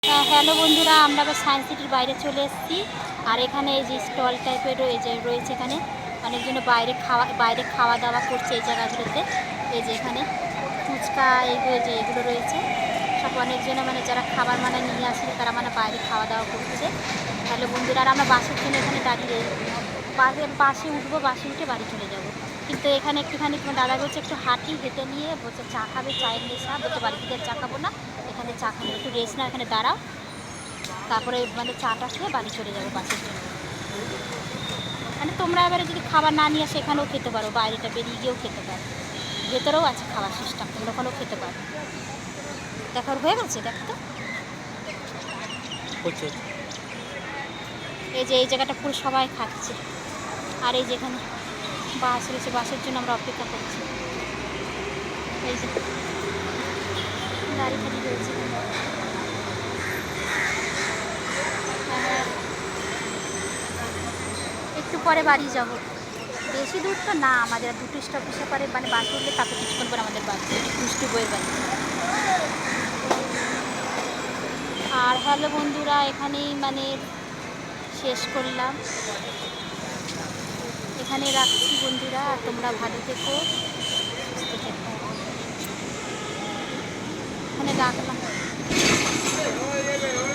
Hello বন্ধুরা, আমরা আবার সায়েন্স সিটির বাইরে চলে এসেছি। আর এখানে এই যে স্টল টাইপের রয়েছে, এখানে অনেকজন বাইরে খাওয়া দাওয়া করছে এই জায়গাগুলোতে। এই যে এখানে ফুচকা এগুলো রয়েছে সব, অনেকজন মানে যারা খাবার নিয়ে আসে তারা বাইরে খাওয়া দাওয়া করছে। হ্যালো বন্ধুরা, আর আমরা বাসের জন্য এখানে দাঁড়িয়ে বাসে উঠবো, বাসে উঠে বাড়ি চলে যাব। কিন্তু এখানে একটুখানি তোমার দাদা বলছে একটু হেঁটে নিয়ে বলছে চা খাবে, চায়ের নেশা, বলছে বাড়ি থেকে চা খাবো না, এখানে চা খাবো, একটু রেস্ট না, এখানে দাঁড়াও, তারপরে চাটা খেয়ে বাড়ি চলে যাবো বাসের জন্য। তোমরা এবারে যদি খাবার না নিয়ে আসে এখানেও খেতে পারো, বাইরেটা বেরিয়ে গিয়েও খেতে পারো, ভেতরেও আছে খাওয়ার সিস্টেম, তোমরা ওখানেও খেতে পারো। দেখার হয়ে গেছে, দেখো এই যে এই জায়গাটা পুরো সবাই খাচ্ছে। আর এই যেখানে বাস রয়েছে, বাসের জন্য আমরা অপেক্ষা করছি। এই যে গাড়ি খালি রয়েছে, একটু পরে বাড়ি যাব। বেশি দূর তো না, আমাদের দুটো স্টপেজে পরে বাস উঠলে তারপর কিছুক্ষণ পরে আমাদের বাড়ি, দুষ্টু বইয়ের বাড়ি। আর হ্যালো বন্ধুরা, এখানেই শেষ করলাম, এখানে রাখছি বন্ধুরা, আর তোমরা ভালো থেকো।